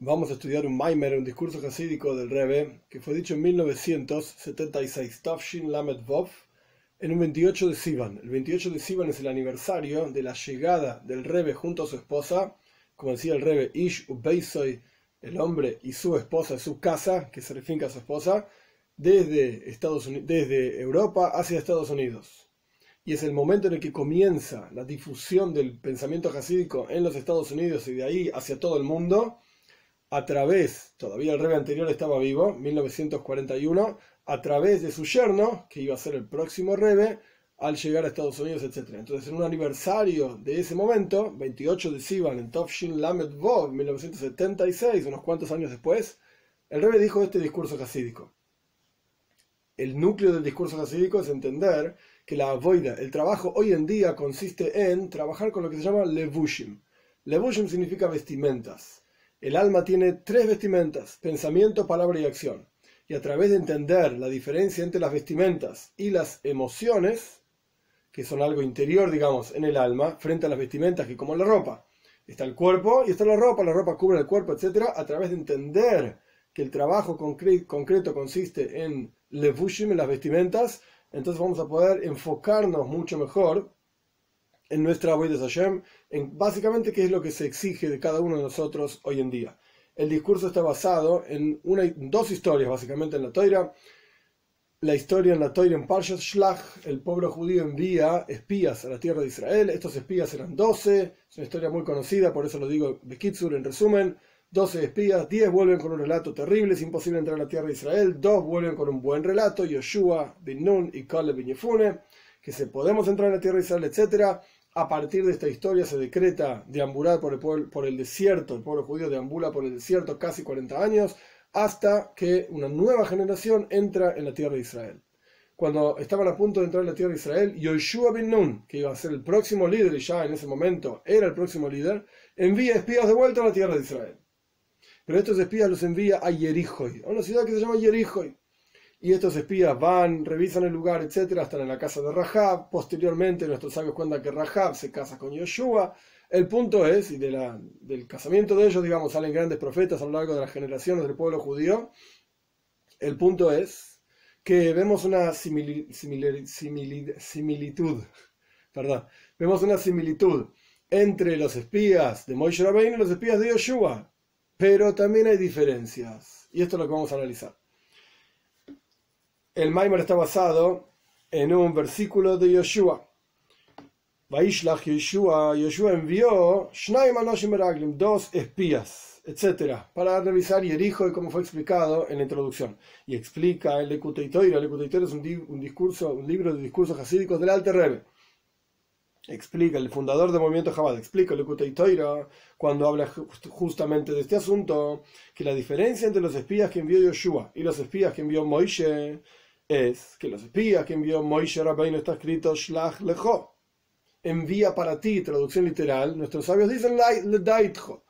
Vamos a estudiar un Maimer, un discurso jasídico del Rebbe, que fue dicho en 1976, Tafshin Lamed Vov, en un 28 de Sivan. El 28 de Sivan es el aniversario de la llegada del Rebbe junto a su esposa, como decía el Rebbe, Ish Ubeisoy, el hombre y su esposa, su casa, que se refiere a su esposa, desde Europa hacia Estados Unidos. Y es el momento en el que comienza la difusión del pensamiento jasídico en los Estados Unidos y de ahí hacia todo el mundo, a través, todavía el Rebbe anterior estaba vivo, 1941, a través de su yerno, que iba a ser el próximo Rebbe, al llegar a Estados Unidos, etc. Entonces, en un aniversario de ese momento, 28 de Sivan, en Tafshin Lamed Vov, 1976, unos cuantos años después, el Rebbe dijo este discurso jasídico. El núcleo del discurso jasídico es entender que la avoida, el trabajo hoy en día consiste en trabajar con lo que se llama levushim. Levushim significa vestimentas. El alma tiene tres vestimentas: pensamiento, palabra y acción. Y a través de entender la diferencia entre las vestimentas y las emociones, que son algo interior, digamos, en el alma, frente a las vestimentas, que como en la ropa, está el cuerpo y está la ropa cubre el cuerpo, etc. A través de entender que el trabajo concreto consiste en levushim, en las vestimentas, entonces vamos a poder enfocarnos mucho mejor en nuestra avodas Hashem, en básicamente qué es lo que se exige de cada uno de nosotros hoy en día. El discurso está basado en dos historias, básicamente, en la Toira. La historia en la Toira, en Parshat Shlach, el pueblo judío envía espías a la tierra de Israel. Estos espías eran 12, es una historia muy conocida, por eso lo digo Bekitsur en resumen. 12 espías, 10 vuelven con un relato terrible, es imposible entrar a la tierra de Israel. 2 vuelven con un buen relato, Yoshua bin Nun y Caleb bin Yefune, que se podemos entrar a la tierra de Israel, etc. A partir de esta historia se decreta deambular por el desierto, el pueblo judío deambula por el desierto casi 40 años, hasta que una nueva generación entra en la tierra de Israel. Cuando estaban a punto de entrar en la tierra de Israel, Yoshua bin Nun, que iba a ser el próximo líder, y ya en ese momento era el próximo líder, envía espías de vuelta a la tierra de Israel. Pero estos espías los envía a Yerijoy, a una ciudad que se llama Yerijoy. Y estos espías van, revisan el lugar, etc. Están en la casa de Rahab. Posteriormente, nuestros sabios cuentan que Rahab se casa con Yoshua. El punto es, y del casamiento de ellos, digamos, salen grandes profetas a lo largo de las generaciones del pueblo judío. El punto es que vemos una similitud, perdón, vemos una similitud entre los espías de Moshe Rabbeinu y los espías de Yoshua. Pero también hay diferencias. Y esto es lo que vamos a analizar. El Maimer está basado en un versículo de Yoshua. Vaishlach Yoshua, Yoshua envió dos espías, etc., para revisar Yerijo, y como fue explicado en la introducción. Y explica el Lekutei Toira. El Lekutei Toira es un libro de discursos jasídicos del Alter Rebbe. Explica, el fundador del movimiento Chabad, explica el Lekutei Toira, cuando habla justamente de este asunto, que la diferencia entre los espías que envió Yoshua y los espías que envió Moishe es que los espías que envió Moshe Rabbeinu está escrito Shlach Lecho, envía para ti, traducción literal. Nuestros sabios dicen Ledaitcho.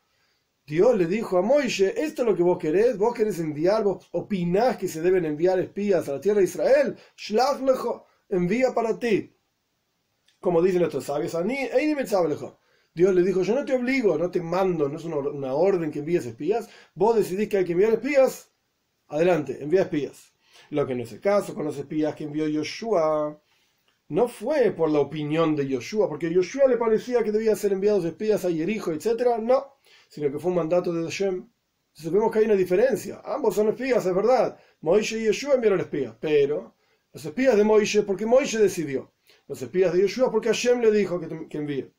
Dios le dijo a Moshe: esto es lo que vos querés enviar, vos opinás que se deben enviar espías a la tierra de Israel, Shlach Lecho, envía para ti. Como dicen nuestros sabios, Dios le dijo: yo no te obligo, no te mando, no es una orden que envíes espías, vos decidís que hay que enviar espías, adelante, envía espías. Lo que no es el caso con los espías que envió Yoshua, no fue por la opinión de Yoshua, porque a Yoshua le parecía que debían ser enviados espías a Yerijo, etc. No, sino que fue un mandato de Hashem. Entonces vemos que hay una diferencia. Ambos son espías, es verdad. Moishe y Yoshua enviaron espías, pero los espías de Moishe porque Moishe decidió. Los espías de Yoshua porque Hashem le dijo que envíe.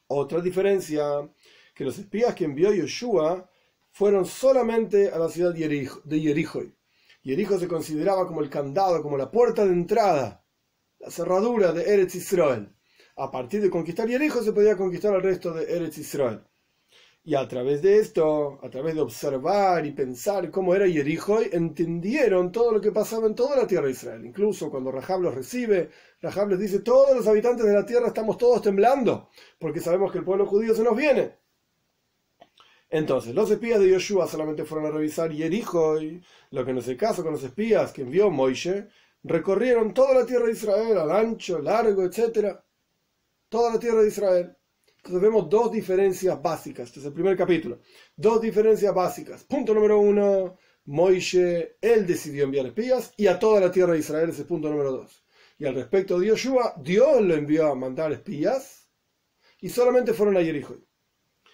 Otra diferencia, que los espías que envió Yoshua fueron solamente a la ciudad de Yerijo. Yerijo se consideraba como el candado, como la puerta de entrada, la cerradura de Eretz Israel. A partir de conquistar Yerijo se podía conquistar el resto de Eretz Israel. Y a través de esto, a través de observar y pensar cómo era Yerijo, entendieron todo lo que pasaba en toda la tierra de Israel. Incluso cuando Rahab los recibe, Rahab les dice: todos los habitantes de la tierra estamos todos temblando, porque sabemos que el pueblo judío se nos viene. Entonces, los espías de Yoshua solamente fueron a revisar Yerijo, y lo que no es el caso con los espías que envió Moishe, recorrieron toda la tierra de Israel, al ancho, largo, etc. Toda la tierra de Israel. Entonces vemos dos diferencias básicas. Este es el primer capítulo. Dos diferencias básicas. Punto número uno, Moishe, él decidió enviar espías y a toda la tierra de Israel. Ese es punto número dos. Y al respecto de Yoshua, Dios lo envió a mandar espías y solamente fueron a Jericó.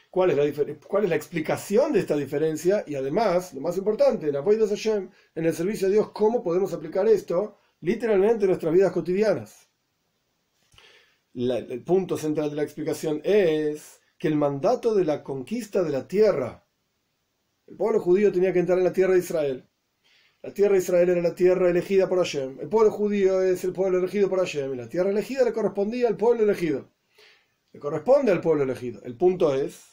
¿Cuál es la explicación de esta diferencia? Y además, lo más importante, en Avodas Hashem, en el servicio a Dios, ¿cómo podemos aplicar esto literalmente en nuestras vidas cotidianas? El punto central de la explicación es que el mandato de la conquista de la tierra, el pueblo judío tenía que entrar en la tierra de Israel. La tierra de Israel era la tierra elegida por Hashem. El pueblo judío es el pueblo elegido por Hashem. Y la tierra elegida le correspondía al pueblo elegido. Le corresponde al pueblo elegido. El punto es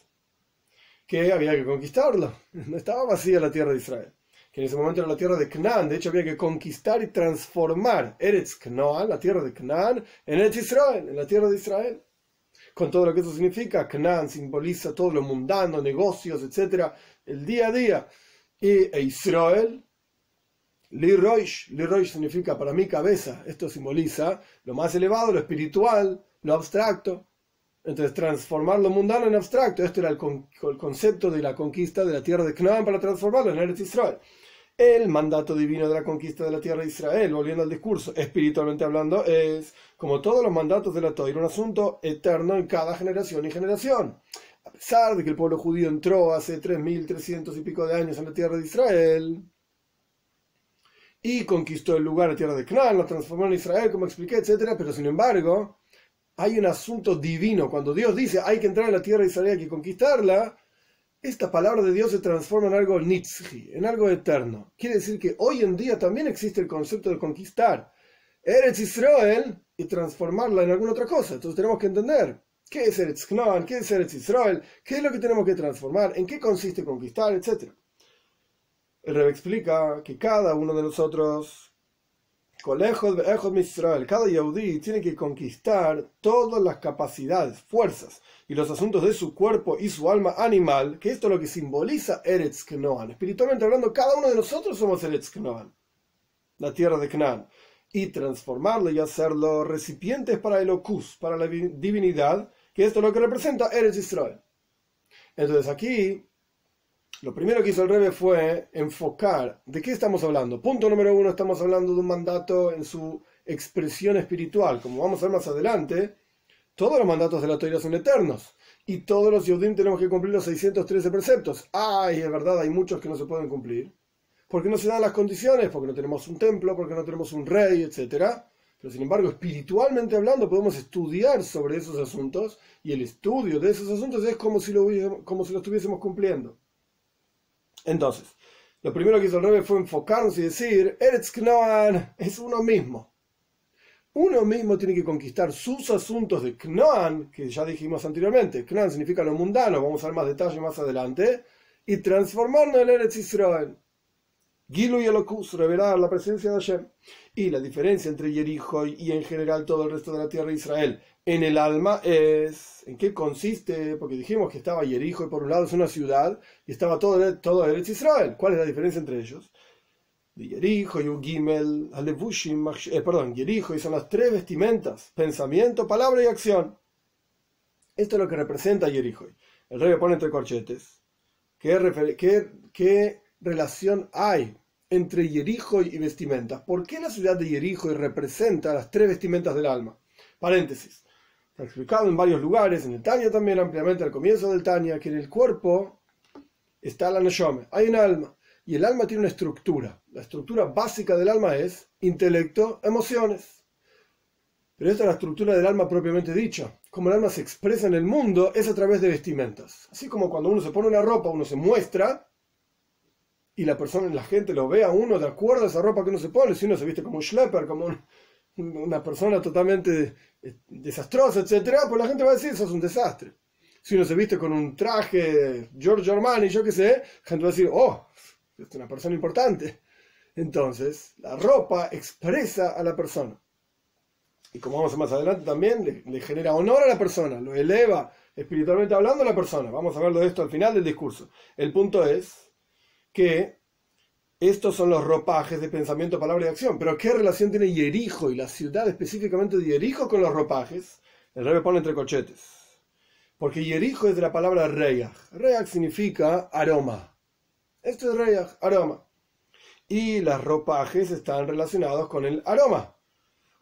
que había que conquistarlo. No estaba vacía la tierra de Israel, que en ese momento era la tierra de Canaán. De hecho, había que conquistar y transformar Eretz Canaán, la tierra de Canaán, en Eretz Israel, en la tierra de Israel. Con todo lo que eso significa, Canaán simboliza todo lo mundano, negocios, etc., el día a día. E Israel, Li Roish significa para mi cabeza. Esto simboliza lo más elevado, lo espiritual, lo abstracto. Entonces, transformar lo mundano en abstracto. Esto era el concepto de la conquista de la tierra de Canaán para transformarlo en Eretz Israel. El mandato divino de la conquista de la tierra de Israel, volviendo al discurso, espiritualmente hablando, es, como todos los mandatos de la Torá, un asunto eterno en cada generación y generación. A pesar de que el pueblo judío entró hace 3.300 y pico de años en la tierra de Israel y conquistó el lugar, la tierra de Canaán, lo transformó en Israel, como expliqué, etc., pero sin embargo, hay un asunto divino. Cuando Dios dice hay que entrar en la tierra de Israel, hay que conquistarla, esta palabra de Dios se transforma en algo nitzchi, en algo eterno. Quiere decir que hoy en día también existe el concepto de conquistar Eretz Israel y transformarla en alguna otra cosa. Entonces tenemos que entender qué es Eretz Canaán, qué es Eretz Israel, qué es lo que tenemos que transformar, en qué consiste conquistar, etc. El Rebbe explica que cada uno de nosotros, cada Yehudí tiene que conquistar todas las capacidades, fuerzas y los asuntos de su cuerpo y su alma animal, que esto es lo que simboliza Eretz Canaán. Espiritualmente hablando, cada uno de nosotros somos Eretz Canaán, la tierra de Canaán, y transformarlo y hacerlo recipientes para el Ocus, para la divinidad, que esto es lo que representa Eretz Israel. Entonces aquí, lo primero que hizo el Rebbe fue enfocar de qué estamos hablando. Punto número uno, estamos hablando de un mandato en su expresión espiritual. Como vamos a ver más adelante, todos los mandatos de la Torá son eternos. Y todos los Yehudim tenemos que cumplir los 613 preceptos. Ay, es verdad, hay muchos que no se pueden cumplir. Porque no se dan las condiciones, porque no tenemos un templo, porque no tenemos un rey, etc. Pero sin embargo, espiritualmente hablando, podemos estudiar sobre esos asuntos. Y el estudio de esos asuntos es como si lo estuviésemos cumpliendo. Entonces, lo primero que hizo el Rebbe fue enfocarnos y decir, Eretz Canaán es uno mismo. Uno mismo tiene que conquistar sus asuntos de Canaán, que ya dijimos anteriormente. Canaán significa lo mundano, vamos a ver más detalle más adelante, y transformarlo en Eretz Israel. Gilu y Elokus, revelar la presencia de Hashem. Y la diferencia entre Jericó y en general todo el resto de la tierra de Israel en el alma es, ¿en qué consiste? Porque dijimos que estaba Jericó y por un lado es una ciudad y estaba todo Eretz Israel. ¿Cuál es la diferencia entre ellos? De Jericó y Gimel, Alevushim, Jericó y son las tres vestimentas, pensamiento, palabra y acción. Esto es lo que representa Jericó. El Rebbe pone entre corchetes. ¿Qué relación hay entre Jericó y vestimentas? ¿Por qué la ciudad de Jericó representa las tres vestimentas del alma? Paréntesis. Está explicado en varios lugares, en el Tanya también ampliamente al comienzo del Tanya, que en el cuerpo está la Neshome, hay un alma, y el alma tiene una estructura. La estructura básica del alma es intelecto, emociones. Pero esta es la estructura del alma propiamente dicha. Como el alma se expresa en el mundo, es a través de vestimentas. Así como cuando uno se pone una ropa, uno se muestra, y la gente lo ve a uno de acuerdo a esa ropa que uno se pone. Si uno se viste como un schlepper, como una persona totalmente desastrosa, etcétera, pues la gente va a decir, eso es un desastre. Si uno se viste con un traje Giorgio Armani, yo qué sé, la gente va a decir, oh, es una persona importante. Entonces, la ropa expresa a la persona. Y como vamos a ver más adelante también, le genera honor a la persona, lo eleva espiritualmente hablando a la persona. Vamos a verlo de esto al final del discurso. El punto es que estos son los ropajes de pensamiento, palabra y acción. Pero ¿qué relación tiene Jericó y la ciudad específicamente de Jericó con los ropajes? El Rebbe pone entre corchetes. Porque Yerijo es de la palabra Reach. Reach significa aroma. Esto es Reach, aroma. Y los ropajes están relacionados con el aroma,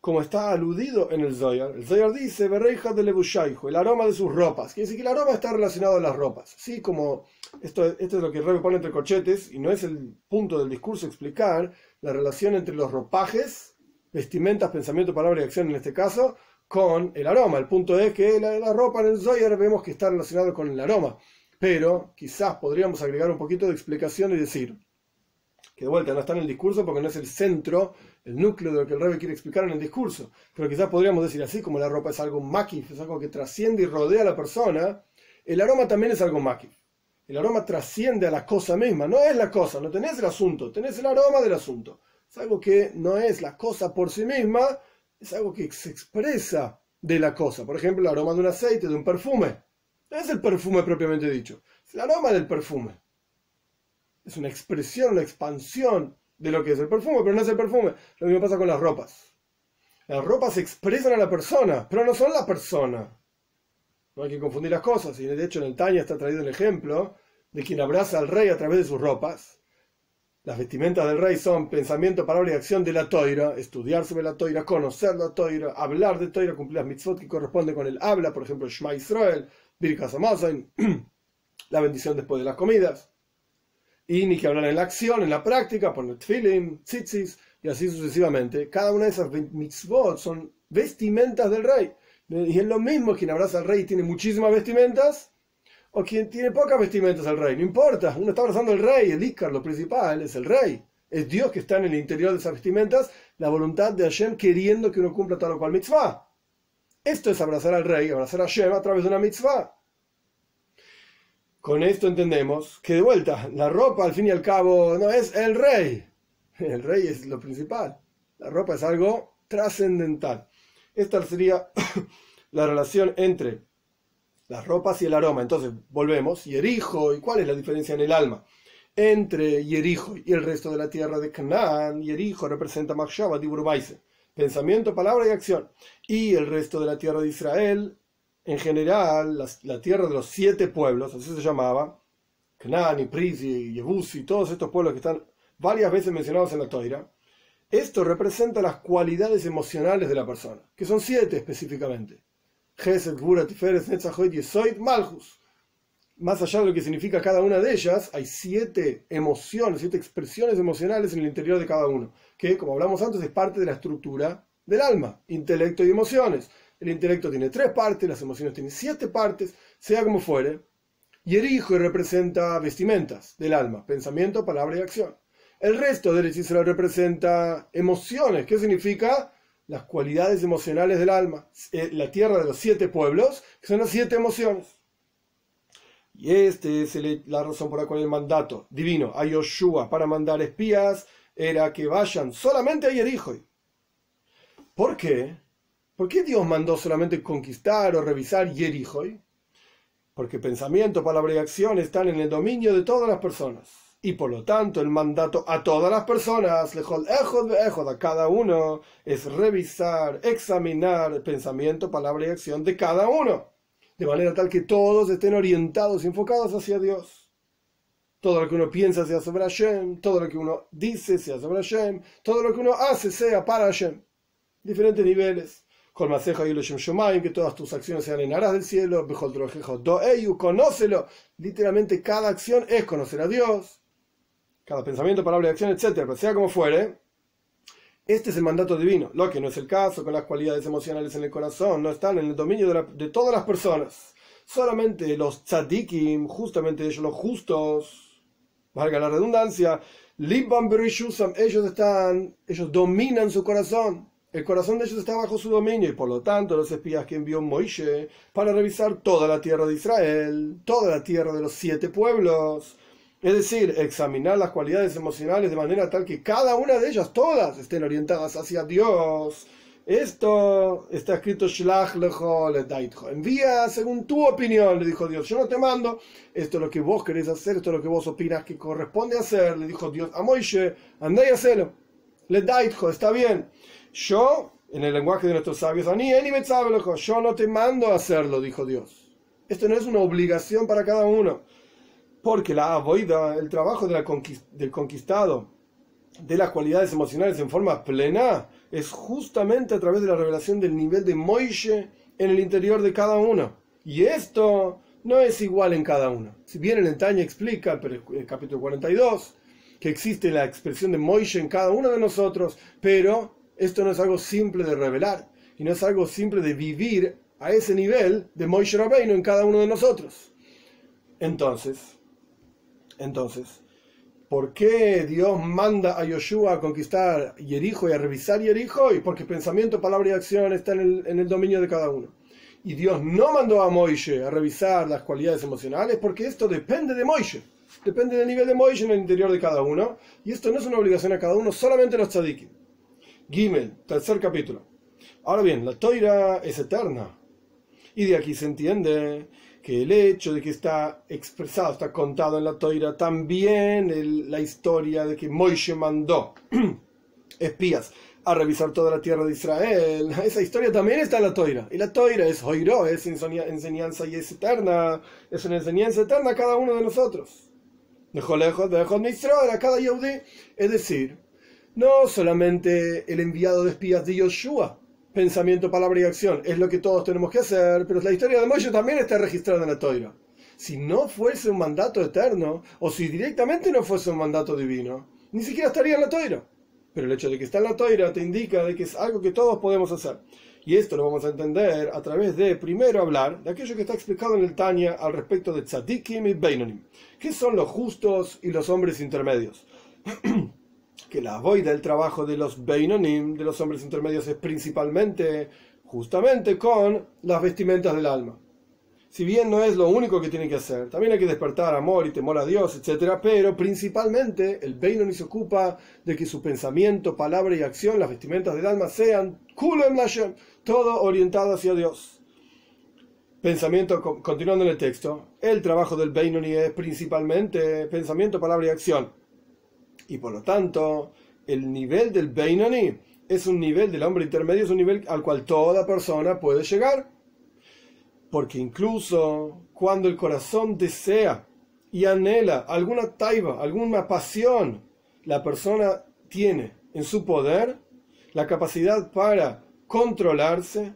como está aludido en el Zohar. El Zohar dice, Bereija de Levushaijo, el aroma de sus ropas. Quiere decir que el aroma está relacionado a las ropas. Sí, como esto es lo que el Rebbe pone entre corchetes, y no es el punto del discurso explicar la relación entre los ropajes, vestimentas, pensamiento, palabra y acción en este caso, con el aroma. El punto es que la ropa en el Zohar vemos que está relacionado con el aroma. Pero quizás podríamos agregar un poquito de explicación y decir que de vuelta no está en el discurso porque no es el centro, el núcleo de lo que el Rebbe quiere explicar en el discurso. Pero quizás podríamos decir así, como la ropa es algo makif, es algo que trasciende y rodea a la persona, el aroma también es algo makif. El aroma trasciende a la cosa misma, no es la cosa, no tenés el asunto, tenés el aroma del asunto. Es algo que no es la cosa por sí misma, es algo que se expresa de la cosa. Por ejemplo, el aroma de un aceite, de un perfume. No es el perfume propiamente dicho, es el aroma del perfume. Es una expresión, una expansión de lo que es el perfume, pero no es el perfume. Lo mismo pasa con las ropas. Las ropas expresan a la persona, pero no son la persona. No hay que confundir las cosas. Y de hecho en el Tanya está traído el ejemplo de quien abraza al rey a través de sus ropas. Las vestimentas del rey son pensamiento, palabra y acción de la Toira, estudiar sobre la Toira, conocer la Toira, hablar de Toira, cumplir las mitzvot que corresponden con el habla, por ejemplo, Shema Israel, Birkas Hamazon, la bendición después de las comidas. Y ni que hablar en la acción, en la práctica, poner tefilin, tzitzis, y así sucesivamente. Cada una de esas mitzvot son vestimentas del rey. Y es lo mismo quien abraza al rey y tiene muchísimas vestimentas, o quien tiene pocas vestimentas al rey. No importa, uno está abrazando al rey, el Ícar, lo principal, es el rey. Es Dios que está en el interior de esas vestimentas, la voluntad de Hashem queriendo que uno cumpla tal o cual mitzvah. Esto es abrazar al rey, abrazar a Hashem a través de una mitzvah. Con esto entendemos que de vuelta, la ropa al fin y al cabo no es el rey. El rey es lo principal. La ropa es algo trascendental. Esta sería la relación entre las ropas y el aroma. Entonces, volvemos. Yerijo, ¿y cuál es la diferencia en el alma? Entre Yerijo y el resto de la tierra de Canaán, Yerijo representa Machshava Dibur Maaseh, pensamiento, palabra y acción. Y el resto de la tierra de Israel, en general, la tierra de los 7 pueblos, así se llamaba, Canaán, y Prisi, y Yebusi, todos estos pueblos que están varias veces mencionados en la Toira, esto representa las cualidades emocionales de la persona, que son 7 específicamente. Gesed, Gvura, Tiferes, Netzach, Hod, Yesod, Malchus. Más allá de lo que significa cada una de ellas, hay 7 emociones, 7 expresiones emocionales en el interior de cada uno, que, como hablamos antes, es parte de la estructura del alma, intelecto y emociones. El intelecto tiene 3 partes, las emociones tienen 7 partes, sea como fuere. Yerijo representa vestimentas del alma, pensamiento, palabra y acción. El resto del Israel representa emociones. ¿Qué significa? Las cualidades emocionales del alma. La tierra de los 7 pueblos, que son las 7 emociones. Y este es la razón por la cual el mandato divino a Yoshua para mandar espías era que vayan solamente a Yerijo. ¿Por qué? ¿Por qué Dios mandó solamente conquistar o revisar Yerijo? Porque pensamiento, palabra y acción están en el dominio de todas las personas. Y por lo tanto el mandato a todas las personas, a cada uno, es revisar, examinar el pensamiento, palabra y acción de cada uno. De manera tal que todos estén orientados y enfocados hacia Dios. Todo lo que uno piensa sea sobre Hashem, todo lo que uno dice sea sobre Hashem, todo lo que uno hace sea para Hashem. Diferentes niveles. Que todas tus acciones sean en aras del cielo, conócelo. Literalmente cada acción es conocer a Dios. Cada pensamiento, palabra y acción, etc. Pero sea como fuere, este es el mandato divino. Lo que no es el caso con las cualidades emocionales en el corazón, no están en el dominio de todas las personas. Solamente los tzadikim, justamente ellos, los justos, valga la redundancia, ellos dominan su corazón. El corazón de ellos está bajo su dominio y por lo tanto los espías que envió Moisés para revisar toda la tierra de Israel, toda la tierra de los 7 pueblos, es decir, examinar las cualidades emocionales de manera tal que cada una de ellas, todas, estén orientadas hacia Dios. Esto está escrito Shlach lecho ledaitcho. Envía según tu opinión, le dijo Dios. Yo no te mando. Esto es lo que vos querés hacer, esto es lo que vos opinas que corresponde hacer, le dijo Dios a Moisés. Andá y hacelo. Ledaitcho, está bien. Yo, en el lenguaje de nuestros sabios, yo no te mando a hacerlo, dijo Dios. Esto no es una obligación para cada uno. Porque la avoida, el trabajo del conquistado de las cualidades emocionales en forma plena, es justamente a través de la revelación del nivel de Moishe en el interior de cada uno. Y esto no es igual en cada uno. Si bien el Tanya explica, el capítulo 42, que existe la expresión de Moishe en cada uno de nosotros, pero esto no es algo simple de revelar, y no es algo simple de vivir a ese nivel de Moishe Rabbeinu en cada uno de nosotros. Entonces, ¿por qué Dios manda a Yoshua a conquistar Jericho y a revisar Jericho? Y porque pensamiento, palabra y acción está en el dominio de cada uno. Y Dios no mandó a Moishe a revisar las cualidades emocionales porque esto depende de Moishe. Depende del nivel de Moishe en el interior de cada uno. Y esto no es una obligación a cada uno, solamente los tzadikim. Gimel, tercer capítulo. Ahora bien, la Toira es eterna. Y de aquí se entiende que el hecho de que está expresado, está contado en la Toira, también la historia de que Moishe mandó espías a revisar toda la tierra de Israel, esa historia también está en la Toira. Y la Toira es Hoiro, es enseñanza y es eterna, es una enseñanza eterna a cada uno de nosotros. Dejó lejos de Israel a cada Yehudí. Es decir, no solamente el enviado de espías de Yoshua, pensamiento, palabra y acción, es lo que todos tenemos que hacer, pero la historia de Moishe también está registrada en la Toira. Si no fuese un mandato eterno, o si directamente no fuese un mandato divino, ni siquiera estaría en la Toira. Pero el hecho de que está en la Toira te indica de que es algo que todos podemos hacer. Y esto lo vamos a entender a través de, primero, hablar de aquello que está explicado en el Tanya al respecto de Tzadikim y Beinonim, que son los justos y los hombres intermedios. Que la avoida del trabajo de los Beinonim, de los hombres intermedios, es principalmente, justamente con las vestimentas del alma. Si bien no es lo único que tiene que hacer, también hay que despertar amor y temor a Dios, etc. Pero principalmente el Beinonim se ocupa de que su pensamiento, palabra y acción, las vestimentas del alma, sean Kulem Lashem, todo orientado hacia Dios. Pensamiento, continuando en el texto, el trabajo del Beinonim es principalmente pensamiento, palabra y acción. Y por lo tanto, el nivel del Beinonim es un nivel del hombre intermedio, es un nivel al cual toda persona puede llegar. Porque incluso cuando el corazón desea y anhela alguna taiva, alguna pasión, la persona tiene en su poder la capacidad para controlarse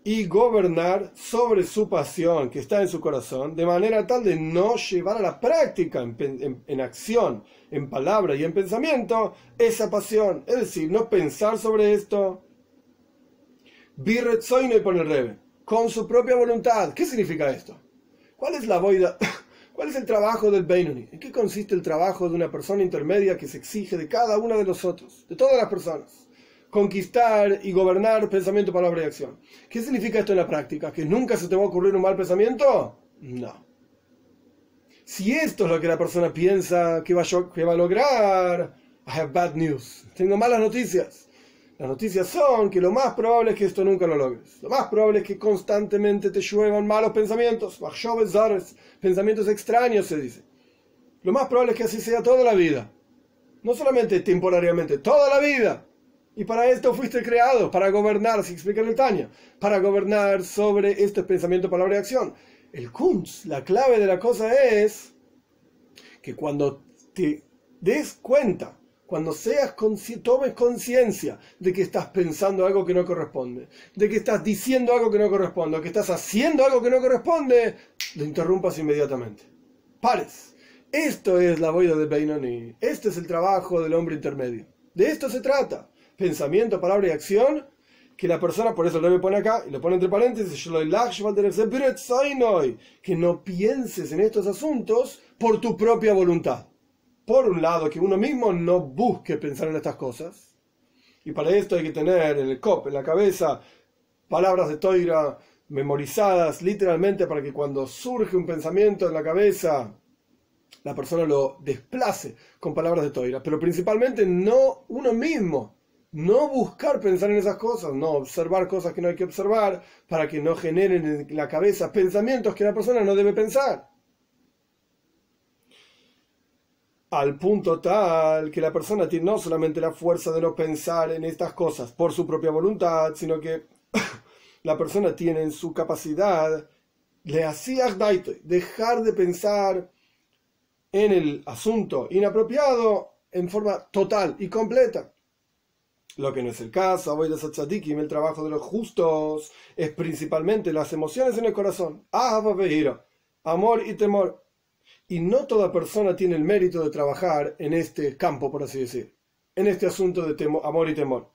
y gobernar sobre su pasión que está en su corazón, de manera tal de no llevar a la práctica en acción, en palabra y en pensamiento esa pasión. Es decir, no pensar sobre esto. Birretzoino y pone el Rebbe, con su propia voluntad. ¿Qué significa esto? ¿Cuál es la voida? ¿Cuál es el trabajo del Beinoni? ¿En qué consiste el trabajo de una persona intermedia que se exige de cada uno de nosotros, de todas las personas? Conquistar y gobernar pensamiento, palabra y acción. ¿Qué significa esto en la práctica? ¿Que nunca se te va a ocurrir un mal pensamiento? No. Si esto es lo que la persona piensa que va a lograr, I have bad news. Tengo malas noticias. Las noticias son que lo más probable es que esto nunca lo logres. Lo más probable es que constantemente te lluevan malos pensamientos, pensamientos extraños, se dice. Lo más probable es que así sea toda la vida. No solamente temporariamente, toda la vida. Y para esto fuiste creado, para gobernar, así explica el Tanya, para gobernar sobre estos pensamientos, palabra y acción. El kunz, la clave de la cosa es que cuando te des cuenta, cuando tomes conciencia de que estás pensando algo que no corresponde, de que estás diciendo algo que no corresponde, o que estás haciendo algo que no corresponde, lo interrumpas inmediatamente. Pares. Esto es la voida de Beinoni. Este es el trabajo del hombre intermedio. De esto se trata. Pensamiento, palabra y acción, que la persona, por eso lo pone acá, y lo pone entre paréntesis, que no pienses en estos asuntos por tu propia voluntad. Por un lado, que uno mismo no busque pensar en estas cosas, y para esto hay que tener en el cop, en la cabeza, palabras de Toira memorizadas literalmente para que cuando surge un pensamiento en la cabeza, la persona lo desplace con palabras de Toira, pero principalmente no uno mismo. No buscar pensar en esas cosas, no observar cosas que no hay que observar para que no generen en la cabeza pensamientos que la persona no debe pensar. Al punto tal que la persona tiene no solamente la fuerza de no pensar en estas cosas por su propia voluntad, sino que la persona tiene en su capacidad le hacía dejar de pensar en el asunto inapropiado en forma total y completa. Lo que no es el caso, Avodas HaTzadikim, el trabajo de los justos, es principalmente las emociones en el corazón, Ahava ve'ira, amor y temor. Y no toda persona tiene el mérito de trabajar en este campo, por así decir, en este asunto de amor y temor.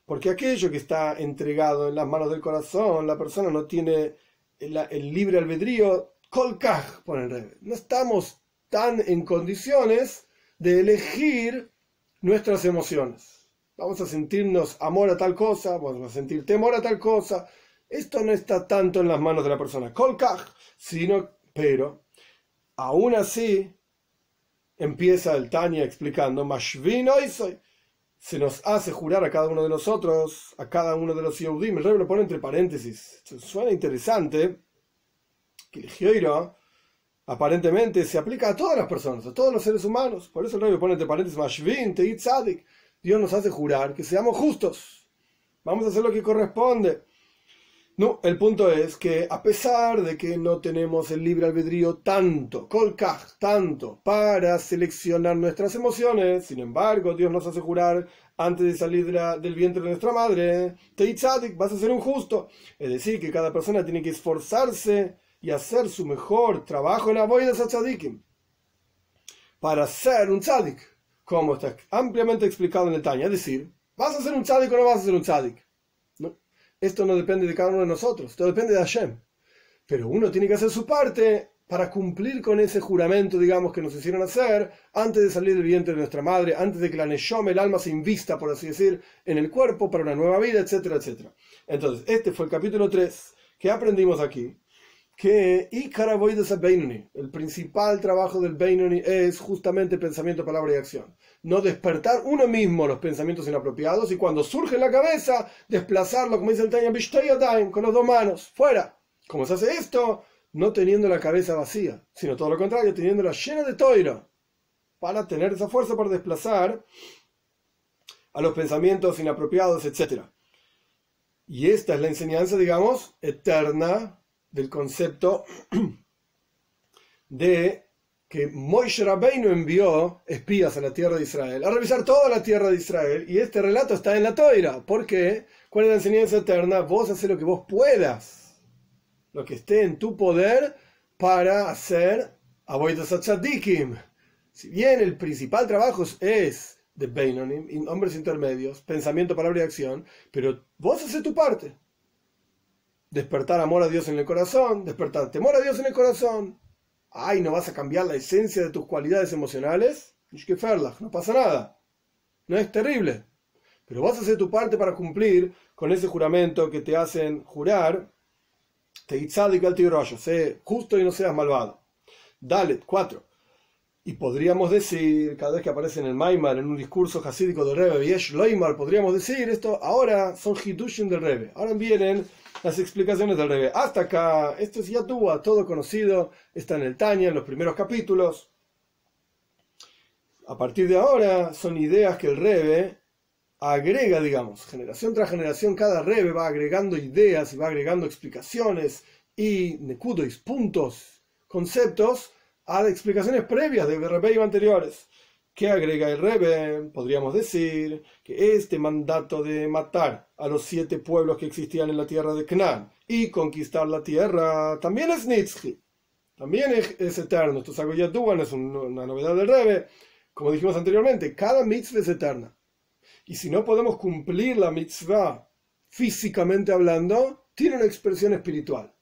Porque aquello que está entregado en las manos del corazón, la persona no tiene el libre albedrío, kolkaj, pone el Rebbe. No estamos tan en condiciones de elegir nuestras emociones. Vamos a sentirnos amor a tal cosa, vamos a sentir temor a tal cosa. Esto no está tanto en las manos de la persona, kolkaj, pero aún así empieza el Tanya explicando, Mashvin Oisoy, se nos hace jurar a cada uno de nosotros, a cada uno de los Yehudim. El Rebbe lo pone entre paréntesis. Suena interesante que el Gioiro aparentemente se aplica a todas las personas, a todos los seres humanos. Por eso el Rebbe pone entre paréntesis, Mashvin Teit Tzadik. Dios nos hace jurar que seamos justos. Vamos a hacer lo que corresponde. No, el punto es que a pesar de que no tenemos el libre albedrío tanto, kolkaj, tanto, para seleccionar nuestras emociones, sin embargo, Dios nos hace jurar antes de salir del vientre de nuestra madre, Teit Tzadik, vas a ser un justo. Es decir, que cada persona tiene que esforzarse y hacer su mejor trabajo en Avodas HaTzadikim para ser un tzadik, como está ampliamente explicado en el Tanya. Es decir, ¿vas a ser un tzadik o no vas a ser un tzadik? ¿No? Esto no depende de cada uno de nosotros, esto depende de Hashem. Pero uno tiene que hacer su parte para cumplir con ese juramento, digamos, que nos hicieron hacer antes de salir del vientre de nuestra madre, antes de que la neshom, el alma, se invista, por así decir, en el cuerpo para una nueva vida, etcétera, etcétera. Entonces, este fue el capítulo 3 que aprendimos aquí, que el principal trabajo del Beinoni es justamente pensamiento, palabra y acción. No despertar uno mismo los pensamientos inapropiados y cuando surge en la cabeza, desplazarlo, como dice el Tanya, con las dos manos, fuera. ¿Cómo se hace esto? No teniendo la cabeza vacía, sino todo lo contrario, teniéndola llena de toira, para tener esa fuerza para desplazar a los pensamientos inapropiados, etc. Y esta es la enseñanza, digamos, eterna del concepto de que Moshe Rabbeinu envió espías a la tierra de Israel, a revisar toda la tierra de Israel, y este relato está en la Toira. ¿Por qué? ¿Cuál es la enseñanza eterna? Vos haces lo que vos puedas, lo que esté en tu poder para hacer Avodas HaTzadikim. Si bien el principal trabajo es de Beinonim, hombres intermedios, pensamiento, palabra y acción, pero vos haces tu parte. Despertar amor a Dios en el corazón, despertar temor a Dios en el corazón. Ay, ¿no vas a cambiar la esencia de tus cualidades emocionales? No pasa nada. No es terrible. Pero vas a hacer tu parte para cumplir con ese juramento que te hacen jurar. Teit Tzadik al Tigroyo, sé justo y no seas malvado. Dalet 4. Y podríamos decir, cada vez que aparece en el Maimar, en un discurso hasídico del Rebbe, Yesh Loimar, podríamos decir esto, ahora son Hidushim del Rebbe. Ahora vienen las explicaciones del Rebbe. Hasta acá, esto es Yadúa, todo conocido, está en el Tanya, en los primeros capítulos. A partir de ahora, son ideas que el Rebbe agrega, digamos, generación tras generación, cada Rebbe va agregando ideas y va agregando explicaciones y nekudois, puntos, conceptos, a explicaciones previas de Rebbe anteriores. ¿Qué agrega el Rebbe? Podríamos decir que este mandato de matar a los 7 pueblos que existían en la tierra de Canaán y conquistar la tierra también es Nitzchi, también es eterno. Esto es algo Yadúa, no es una novedad del Rebbe. Como dijimos anteriormente, cada mitzvah es eterna. Y si no podemos cumplir la mitzvah físicamente hablando, tiene una expresión espiritual.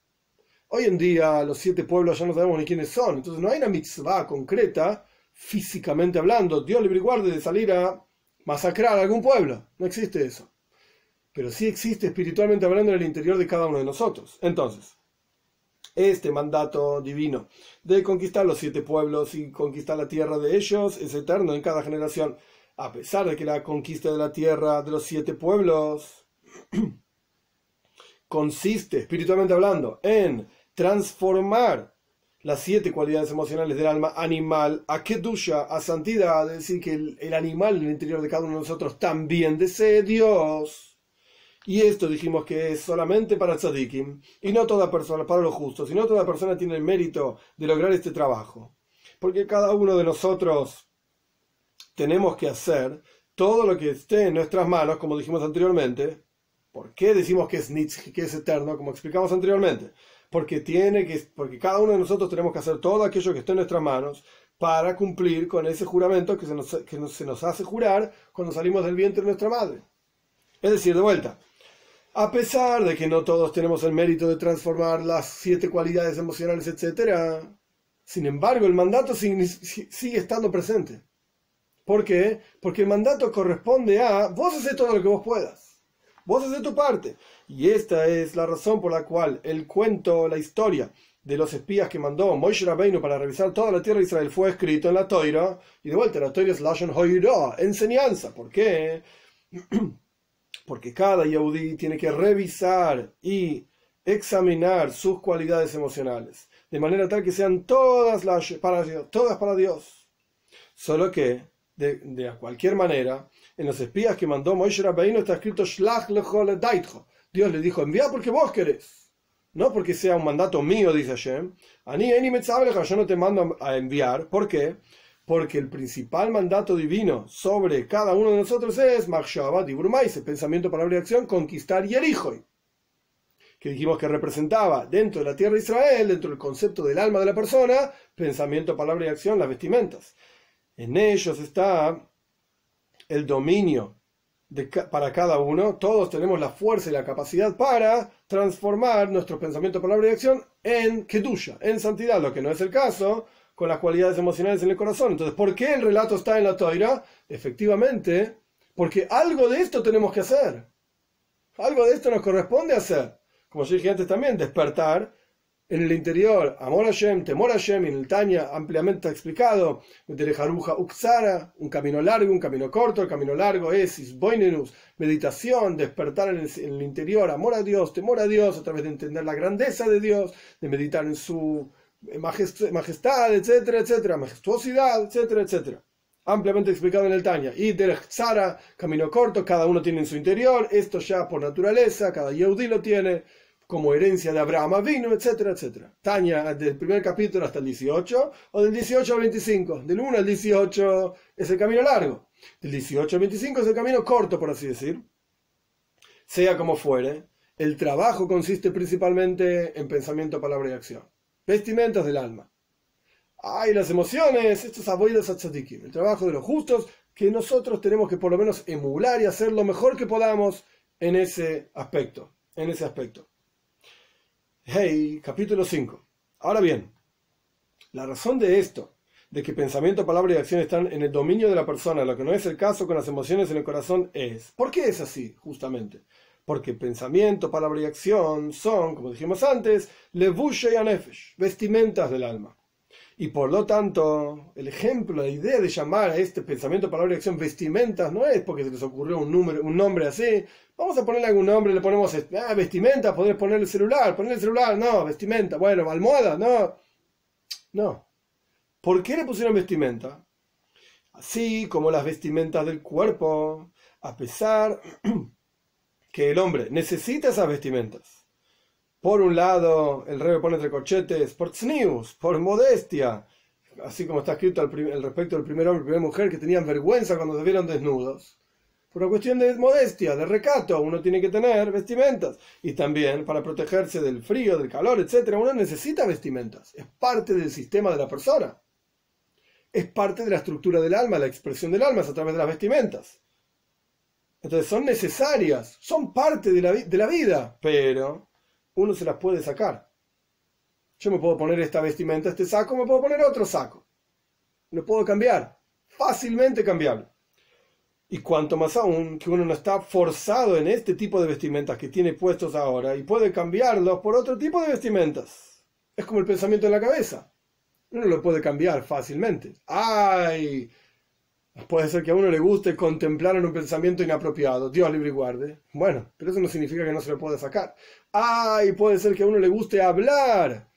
Hoy en día los 7 pueblos ya no sabemos ni quiénes son, entonces no hay una mitzvah concreta físicamente hablando. Dios libre y guarde de salir a masacrar a algún pueblo, no existe eso. Pero sí existe espiritualmente hablando en el interior de cada uno de nosotros. Entonces, este mandato divino de conquistar los 7 pueblos y conquistar la tierra de ellos es eterno en cada generación, a pesar de que la conquista de la tierra de los 7 pueblos consiste, espiritualmente hablando, en transformar las 7 cualidades emocionales del alma animal a kedusha, a santidad, es decir, que el animal en el interior de cada uno de nosotros también desee Dios. Y esto dijimos que es solamente para tzadikim, y no toda persona, para los justos, y no toda persona tiene el mérito de lograr este trabajo. Porque cada uno de nosotros tenemos que hacer todo lo que esté en nuestras manos, como dijimos anteriormente. ¿Por qué decimos que es nitzki, que es eterno, como explicamos anteriormente? Porque cada uno de nosotros tenemos que hacer todo aquello que esté en nuestras manos para cumplir con ese juramento que se nos hace jurar cuando salimos del vientre de nuestra madre. Es decir, de vuelta, a pesar de que no todos tenemos el mérito de transformar las 7 cualidades emocionales, etc., sin embargo, el mandato sigue estando presente. ¿Por qué? Porque el mandato corresponde a vos hacer todo lo que vos puedas. Vos haces tu parte. Y esta es la razón por la cual el cuento, la historia de los espías que mandó Moshe Rabbeinu para revisar toda la tierra de Israel fue escrito en la Toira. Y de vuelta, la Toira es Lashon Hoira, enseñanza. ¿Por qué? Porque cada Yehudí tiene que revisar y examinar sus cualidades emocionales, de manera tal que sean todas para Dios. Solo que, de cualquier manera, en los espías que mandó Moshe Rabbeinu está escrito Shlach lechol daitcho. Dios le dijo, envía porque vos querés, no porque sea un mandato mío, dice Hashem. Ani eni metzablecha, yo no te mando a enviar. ¿Por qué? Porque el principal mandato divino sobre cada uno de nosotros es Machshava Dibur Ma'aseh, pensamiento, palabra y acción, conquistar Yerijo, que dijimos que representaba dentro de la tierra de Israel, dentro del concepto del alma de la persona, pensamiento, palabra y acción, las vestimentas. En ellos está el dominio para cada uno. Todos tenemos la fuerza y la capacidad para transformar nuestro pensamiento, palabra y acción en kedusha, en santidad, lo que no es el caso con las cualidades emocionales en el corazón. Entonces, ¿por qué el relato está en la Toira? Efectivamente, porque algo de esto tenemos que hacer. Algo de esto nos corresponde hacer. Como yo dije antes también, despertar en el interior, amor a Hashem, temor a Hashem, y en el Tanya ampliamente está explicado, Derejaruja Uksara, un camino largo, un camino corto. El camino largo es Isboinenus, meditación, despertar en el interior, amor a Dios, temor a Dios, a través de entender la grandeza de Dios, de meditar en su majestad, etcétera, etcétera, majestuosidad, etcétera, etcétera. Ampliamente explicado en el Tanya. Y Derech Tzara, camino corto, cada uno tiene en su interior, esto ya por naturaleza, cada Yehudí lo tiene como herencia de Abraham Avinu, etcétera, etcétera. Tanya, del primer capítulo hasta el 18, o del 18 al 25. Del 1 al 18 es el camino largo. Del 18 al 25 es el camino corto, por así decir. Sea como fuere, el trabajo consiste principalmente en pensamiento, palabra y acción. Vestimentas del alma. Las emociones, estos avoidas a tzadikim, el trabajo de los justos, que nosotros tenemos que por lo menos emular y hacer lo mejor que podamos en ese aspecto. Capítulo 5. Ahora bien, la razón de esto, de que pensamiento, palabra y acción están en el dominio de la persona, lo que no es el caso con las emociones en el corazón, es, ¿por qué es así? Justamente porque pensamiento, palabra y acción son, como dijimos antes, levusha y anefesh, vestimentas del alma. Y por lo tanto, el ejemplo, la idea de llamar a este pensamiento, palabra y acción vestimentas no es porque se les ocurrió un nombre así. Vamos a ponerle algún nombre, le ponemos vestimenta, podés ponerle celular, no, vestimenta, bueno, almohada, no. ¿Por qué le pusieron vestimenta? Así como las vestimentas del cuerpo, a pesar que el hombre necesita esas vestimentas. Por un lado, el Rebbe pone entre corchetes, por tznius, por modestia, así como está escrito al respecto del primer hombre y primera mujer que tenían vergüenza cuando se vieron desnudos. Por una cuestión de modestia, de recato, uno tiene que tener vestimentas. Y también para protegerse del frío, del calor, etc., uno necesita vestimentas. Es parte del sistema de la persona. Es parte de la estructura del alma, la expresión del alma es a través de las vestimentas. Entonces son necesarias, son parte de la vida, pero uno se las puede sacar. Yo me puedo poner esta vestimenta, este saco, me puedo poner otro saco. Lo puedo cambiar, fácilmente cambiable. Y cuanto más aún que uno no está forzado en este tipo de vestimentas que tiene puestos ahora y puede cambiarlos por otro tipo de vestimentas. Es como el pensamiento en la cabeza. Uno lo puede cambiar fácilmente. Puede ser que a uno le guste contemplar en un pensamiento inapropiado, Dios libre y guarde. Bueno, pero eso no significa que no se lo pueda sacar. Puede ser que a uno le guste hablar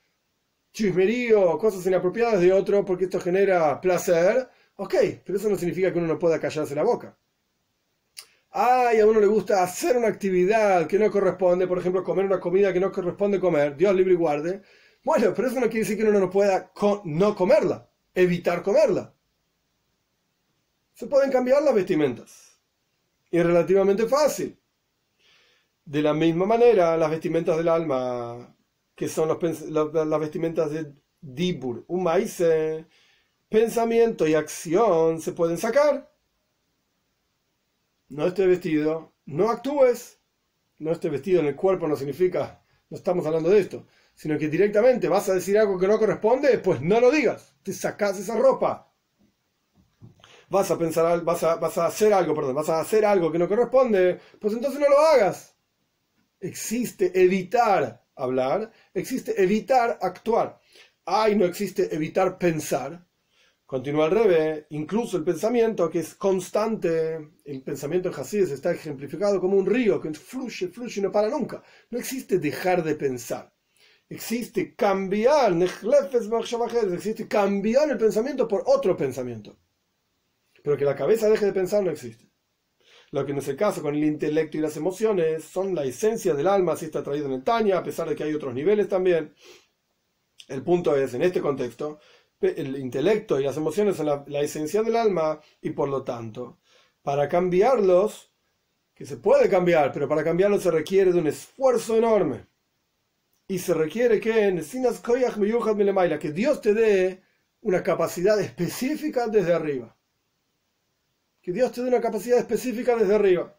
chismerío, cosas inapropiadas de otro porque esto genera placer. Ok, pero eso no significa que uno no pueda callarse la boca. Ay, a uno le gusta hacer una actividad que no corresponde, por ejemplo, comer una comida que no corresponde comer, Dios libre y guarde. Bueno, pero eso no quiere decir que uno no pueda no comerla, evitar comerla. Se pueden cambiar las vestimentas. Y es relativamente fácil. De la misma manera, las vestimentas del alma, que son las vestimentas de Dibur, Umaise, pensamiento y acción, se pueden sacar. No estés vestido, no actúes. No estés vestido en el cuerpo no significa, no estamos hablando de esto, sino que directamente vas a decir algo que no corresponde, pues no lo digas, te sacas esa ropa. Vas a pensar, vas a hacer algo que no corresponde, pues entonces no lo hagas. Existe evitar hablar, existe evitar actuar. No existe evitar pensar. Continúa al revés, incluso el pensamiento que es constante, el pensamiento en Hasidus está ejemplificado como un río que fluye y no para nunca. No existe dejar de pensar. Existe cambiar, existe cambiar el pensamiento por otro pensamiento. Pero que la cabeza deje de pensar no existe. Lo que no es el caso con el intelecto y las emociones son la esencia del alma, así está traído en el Tanya, a pesar de que hay otros niveles también. El punto es, en este contexto, el intelecto y las emociones son la esencia del alma y por lo tanto, para cambiarlos, que se puede cambiar, pero para cambiarlos se requiere de un esfuerzo enorme. Y se requiere que Dios te dé una capacidad específica desde arriba. Que Dios te dé una capacidad específica desde arriba.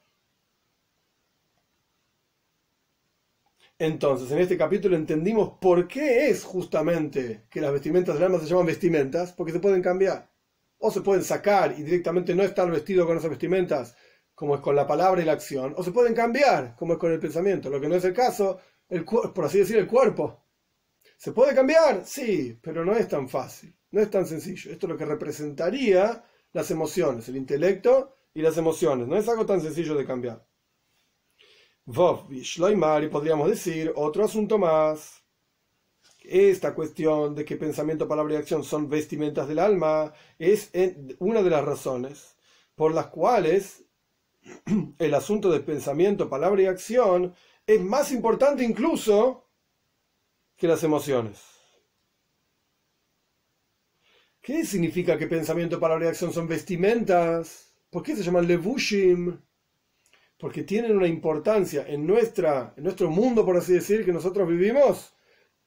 Entonces, en este capítulo entendimos por qué es justamente que las vestimentas del alma se llaman vestimentas, porque se pueden cambiar. O se pueden sacar y directamente no estar vestido con esas vestimentas, como es con la palabra y la acción, o se pueden cambiar, como es con el pensamiento. Lo que no es el caso, por así decir, el cuerpo. ¿Se puede cambiar? Sí, pero no es tan fácil, no es tan sencillo. Esto es lo que representaría las emociones, el intelecto y las emociones. No es algo tan sencillo de cambiar. Vov y Shloimar, y podríamos decir otro asunto más. Esta cuestión de que pensamiento, palabra y acción son vestimentas del alma es una de las razones por las cuales el asunto de pensamiento, palabra y acción es más importante incluso que las emociones. ¿Qué significa que pensamiento, palabra y acción son vestimentas? ¿Por qué se llaman levushim? Porque tienen una importancia en nuestro mundo, por así decir, que nosotros vivimos,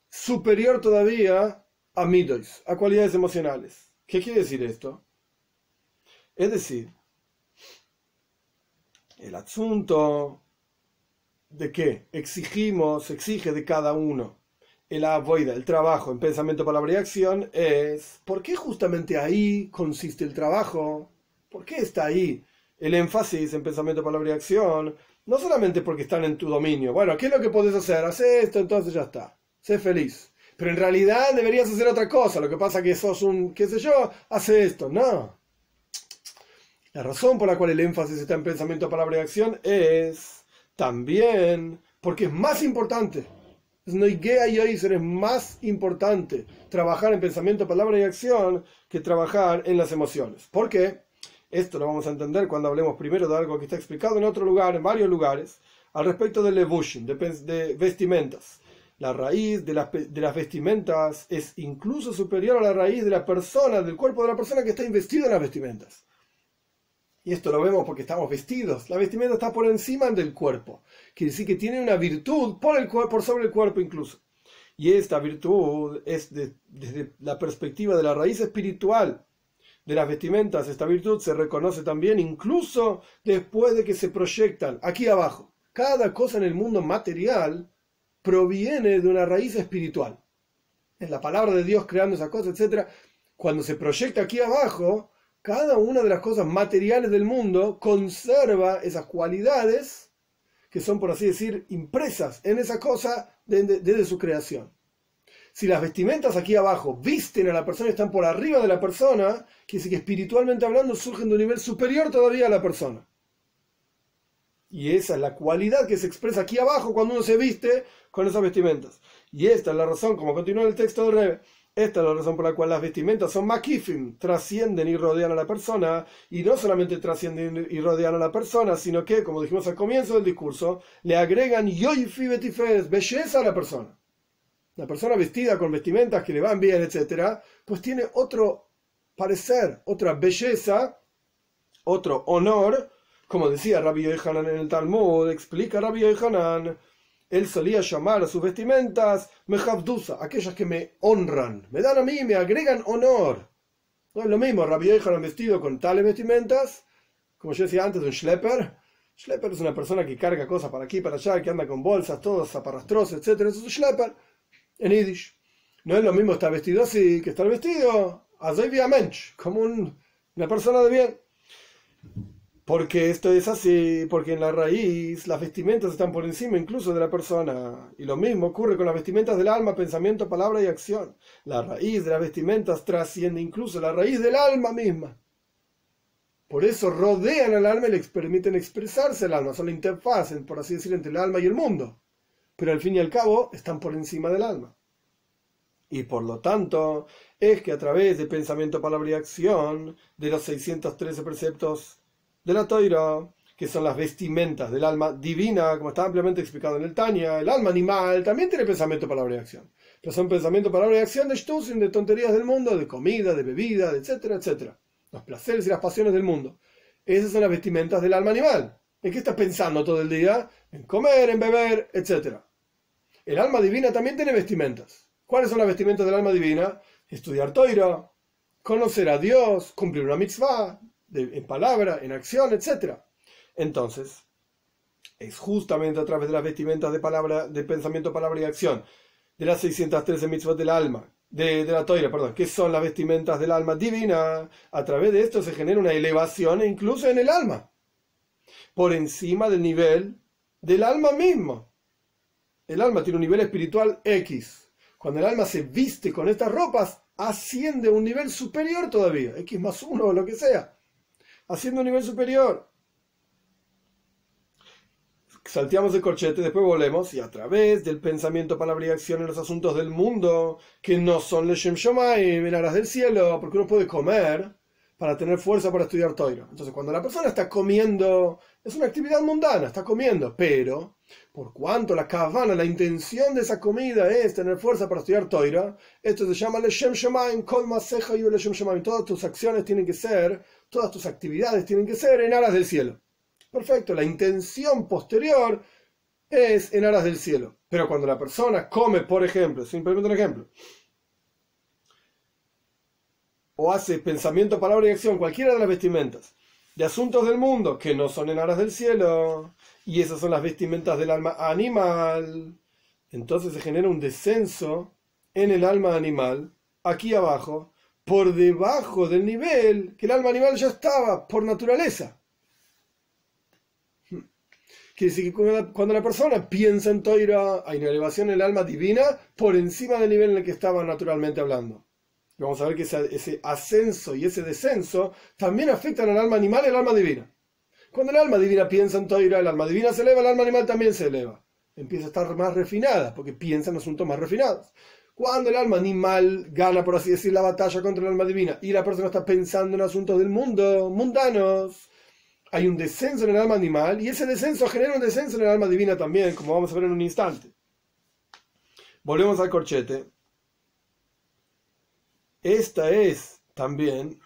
superior todavía a midos, a cualidades emocionales. ¿Qué quiere decir esto? Es decir, el asunto de que exige de cada uno el avoida, el trabajo en pensamiento, palabra y acción, es ¿por qué justamente ahí consiste el trabajo? ¿Por qué está ahí el énfasis en pensamiento, palabra y acción? No solamente porque están en tu dominio. Bueno, ¿qué es lo que podés hacer? Hacé esto, entonces ya está. Sé feliz. Pero en realidad deberías hacer otra cosa. Lo que pasa es que sos un, qué sé yo, hace esto. No. La razón por la cual el énfasis está en pensamiento, palabra y acción es también porque es más importante. Es más importante trabajar en pensamiento, palabra y acción que trabajar en las emociones. ¿Por qué? Esto lo vamos a entender cuando hablemos primero de algo que está explicado en otro lugar, en varios lugares, al respecto del levushim, de vestimentas. La raíz de las vestimentas es incluso superior a la raíz de la persona, del cuerpo de la persona que está investido en las vestimentas. Y esto lo vemos porque estamos vestidos. La vestimenta está por encima del cuerpo. Quiere decir que tiene una virtud por sobre el cuerpo incluso. Y esta virtud es desde la perspectiva de la raíz espiritual de las vestimentas. Esta virtud se reconoce también incluso después de que se proyectan aquí abajo. Cada cosa en el mundo material proviene de una raíz espiritual. Es la palabra de Dios creando esa cosa, etc. Cuando se proyecta aquí abajo, cada una de las cosas materiales del mundo conserva esas cualidades que son, por así decir, impresas en esa cosa desde su creación. Si las vestimentas aquí abajo visten a la persona y están por arriba de la persona, quiere decir que espiritualmente hablando surgen de un nivel superior todavía a la persona. Y esa es la cualidad que se expresa aquí abajo cuando uno se viste con esas vestimentas. Y esta es la razón, como continúa el texto de Rebbe, Esta es la razón por la cual las vestimentas son makifim, trascienden y rodean a la persona, y no solamente trascienden y rodean a la persona, sino que, como dijimos al comienzo del discurso, le agregan yoifi betiferes, belleza a la persona. La persona vestida con vestimentas que le van bien, etc., pues tiene otro parecer, otra belleza, otro honor, como decía Rabbi Yohanan en el Talmud, explica Rabbi Yohanan. Él solía llamar a sus vestimentas mejabdusa, aquellas que me honran, me dan a mí, me agregan honor. No es lo mismo Rabbi Yohanan vestido con tales vestimentas, como yo decía antes, de un schlepper. Schlepper es una persona que carga cosas para aquí, para allá, que anda con bolsas, todos zaparrastrosos, etc. Eso es un schlepper, en Yiddish. No es lo mismo estar vestido así que estar vestido así via mensch, como una persona de bien. Porque esto es así, porque en la raíz las vestimentas están por encima incluso de la persona. Y lo mismo ocurre con las vestimentas del alma, pensamiento, palabra y acción. La raíz de las vestimentas trasciende incluso la raíz del alma misma. Por eso rodean al alma y les permiten expresarse el alma. Son la interfaz, por así decir, entre el alma y el mundo. Pero al fin y al cabo están por encima del alma. Y por lo tanto, es que a través de pensamiento, palabra y acción, de los 613 preceptos de la Toira, que son las vestimentas del alma divina, como está ampliamente explicado en el Tanya, el alma animal también tiene pensamiento, palabra y acción. Pero son pensamiento, palabra y acción de shtusim, de tonterías del mundo, de comida, de bebida, etcétera, etcétera. Los placeres y las pasiones del mundo. Esas son las vestimentas del alma animal. ¿En qué estás pensando todo el día? En comer, en beber, etcétera. El alma divina también tiene vestimentas. ¿Cuáles son las vestimentas del alma divina? Estudiar Toira, conocer a Dios, cumplir una mitzvah, en palabra, en acción, etc. Entonces, es justamente a través de las vestimentas de pensamiento, palabra y acción, de las 613 mitzvot del alma, de la Toira, perdón, que son las vestimentas del alma divina. A través de esto se genera una elevación incluso en el alma, por encima del nivel del alma mismo. El alma tiene un nivel espiritual X. Cuando el alma se viste con estas ropas, asciende a un nivel superior todavía, X más 1 o lo que sea. Haciendo un nivel superior. Salteamos el corchete, después volvemos, y a través del pensamiento, palabra y acción en los asuntos del mundo, que no son leshem shomayim, en aras del cielo, porque uno puede comer para tener fuerza para estudiar Toira. Entonces, cuando la persona está comiendo, es una actividad mundana, está comiendo, pero por cuanto la kavana, la intención de esa comida es tener fuerza para estudiar Toira, esto se llama leshem shomayim, kol maseja yu leshem shomayim. Todas tus acciones tienen que ser, todas tus actividades tienen que ser en aras del cielo. Perfecto, la intención posterior es en aras del cielo. Pero cuando la persona come, por ejemplo, simplemente un ejemplo, o hace pensamiento, palabra y acción, cualquiera de las vestimentas, de asuntos del mundo que no son en aras del cielo, y esas son las vestimentas del alma animal, entonces se genera un descenso en el alma animal, aquí abajo, por debajo del nivel que el alma animal ya estaba por naturaleza. Quiere decir que cuando la persona piensa en Toira, hay una elevación en el alma divina por encima del nivel en el que estaba naturalmente hablando. Y vamos a ver que ese ascenso y ese descenso también afectan al alma animal y al alma divina. Cuando el alma divina piensa en Toira, el alma divina se eleva, el alma animal también se eleva. Empieza a estar más refinada, porque piensa en asuntos más refinados. Cuando el alma animal gana, por así decir, la batalla contra el alma divina, y la persona está pensando en asuntos del mundo, mundanos, hay un descenso en el alma animal, y ese descenso genera un descenso en el alma divina también, como vamos a ver en un instante. Volvemos al corchete. Esta es también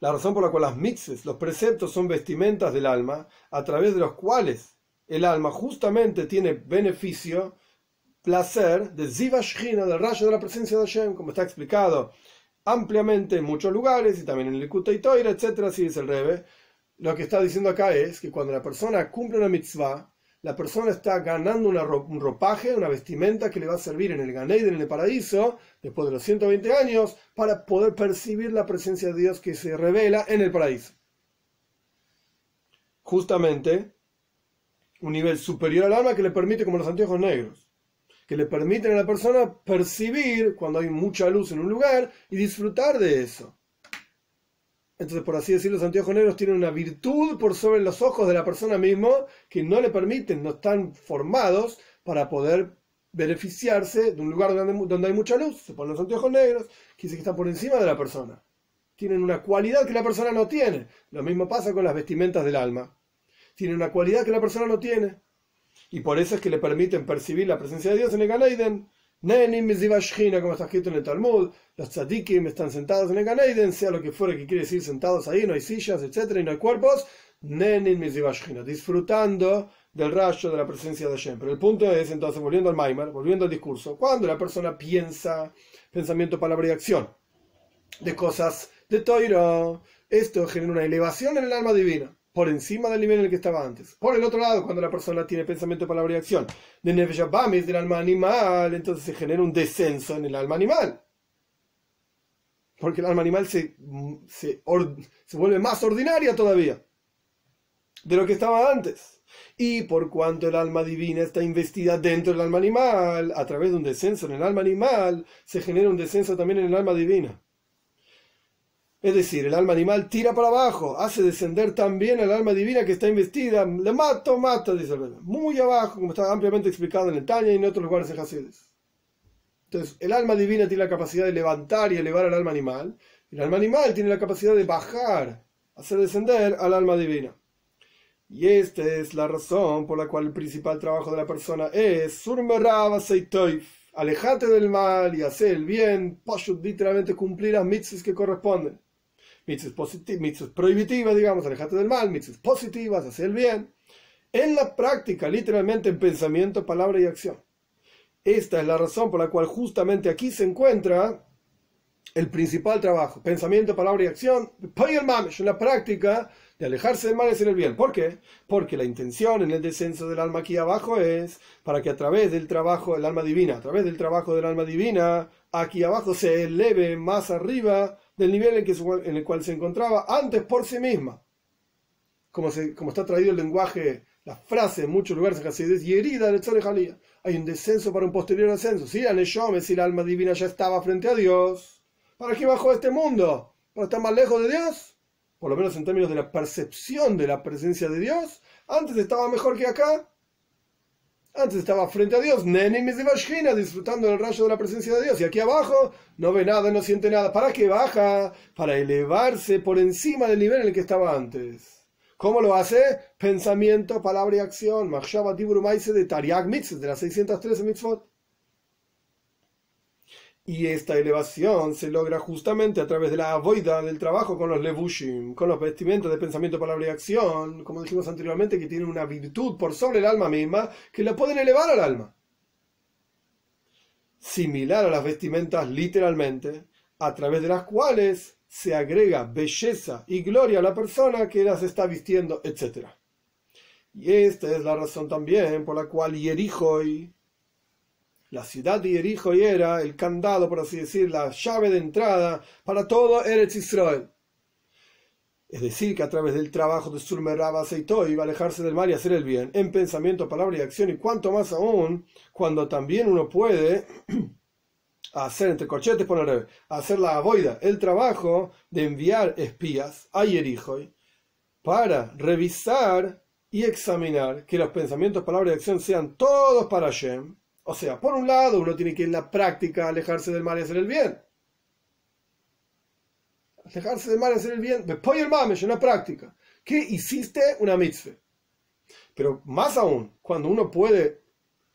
la razón por la cual las mitzvot, los preceptos, son vestimentas del alma, a través de los cuales el alma justamente tiene beneficio, placer, de Ziva Shechina, del rayo de la presencia de Hashem, como está explicado ampliamente en muchos lugares, y también en el Likutei Toira, etc. Así dice el Rebbe. Lo que está diciendo acá es que cuando la persona cumple una mitzvah, la persona está ganando un ropaje, una vestimenta que le va a servir en el Gan Eden, en el paraíso, después de los 120 años, para poder percibir la presencia de Dios que se revela en el paraíso. Justamente, un nivel superior al alma que le permite, como los anteojos negros, que le permiten a la persona percibir cuando hay mucha luz en un lugar y disfrutar de eso. Entonces, por así decirlo, los anteojos negros tienen una virtud por sobre los ojos de la persona misma que no le permiten, no están formados para poder beneficiarse de un lugar donde hay mucha luz. Se ponen los anteojos negros, quiere decir que están por encima de la persona. Tienen una cualidad que la persona no tiene. Lo mismo pasa con las vestimentas del alma. Tienen una cualidad que la persona no tiene. Y por eso es que le permiten percibir la presencia de Dios en el Gan Eden. Nenim mizivashchina, como está escrito en el Talmud. Los tzadikim están sentados en el Gan Eden, sea lo que fuera que quiere decir sentados ahí, no hay sillas, etcétera, y no hay cuerpos. Nenim mizivashchina, disfrutando del rayo de la presencia de Hashem. Pero el punto es, entonces, volviendo al Maimar, volviendo al discurso, cuando la persona piensa, pensamiento, palabra y acción, de cosas de Toiro, esto genera una elevación en el alma divina, por encima del nivel en el que estaba antes. Por el otro lado, cuando la persona tiene pensamiento, palabra y acción de Nefesh Abamis, del alma animal, entonces se genera un descenso en el alma animal. Porque el alma animal se vuelve más ordinaria todavía de lo que estaba antes. Y por cuanto el alma divina está investida dentro del alma animal, a través de un descenso en el alma animal, se genera un descenso también en el alma divina. Es decir, el alma animal tira para abajo, hace descender también el alma divina que está investida, le mato, dice el Rebbe, muy abajo, como está ampliamente explicado en el Tanya y en otros lugares en Hasides. Entonces, el alma divina tiene la capacidad de levantar y elevar al alma animal, y el alma animal tiene la capacidad de bajar, hacer descender al alma divina. Y esta es la razón por la cual el principal trabajo de la persona es Surmerava Seitoif, alejate del mal y hacer el bien, pashut, literalmente cumplir las mitzvahs que corresponden. Mitzvahs prohibitivas, digamos, alejate del mal, mitzvahs positivas, hacer el bien. En la práctica, literalmente en pensamiento, palabra y acción. Esta es la razón por la cual justamente aquí se encuentra el principal trabajo, pensamiento, palabra y acción, en la práctica de alejarse del mal y hacer el bien. ¿Por qué? Porque la intención en el descenso del alma aquí abajo es para que a través del trabajo del alma divina, a través del trabajo del alma divina, aquí abajo se eleve más arriba del nivel en el cual se encontraba antes por sí misma. Como está traído el lenguaje, la frase en muchos lugares en Hasidus, y herida de Tzore Jalía. Hay un descenso para un posterior ascenso. Si el alma divina ya estaba frente a Dios, ¿para qué bajó a este mundo? ¿Para estar más lejos de Dios? Por lo menos en términos de la percepción de la presencia de Dios, antes estaba mejor que acá. Antes estaba frente a Dios, disfrutando del rayo de la presencia de Dios. Y aquí abajo no ve nada, no siente nada. ¿Para qué baja? Para elevarse por encima del nivel en el que estaba antes. ¿Cómo lo hace? Pensamiento, palabra y acción. Machshava Dibur Maise de Tariag Mitzvot, de las 613 mitzvot. Y esta elevación se logra justamente a través de la avoida del trabajo con los levushim, con los vestimentos de pensamiento, palabra y acción, como dijimos anteriormente, que tienen una virtud por sobre el alma misma, que la pueden elevar al alma. Similar a las vestimentas literalmente, a través de las cuales se agrega belleza y gloria a la persona que las está vistiendo, etc. Y esta es la razón también por la cual Yerihoy, la ciudad de Yerihoy, era el candado, por así decir, la llave de entrada para todo Eretz Israel. Es decir, que a través del trabajo de Surmerava Seitoy iba a alejarse del mal y hacer el bien, en pensamiento, palabra y acción, y cuanto más aún, cuando también uno puede hacer, entre corchetes, hacer la avoida, el trabajo de enviar espías a Yerihoy para revisar y examinar que los pensamientos, palabra y acción sean todos para Hashem. O sea, por un lado, uno tiene que en la práctica alejarse del mal y hacer el bien. Alejarse del mal y hacer el bien. Después el mamesh, en la práctica. ¿Qué hiciste? Una mitzvah. Pero más aún, cuando uno puede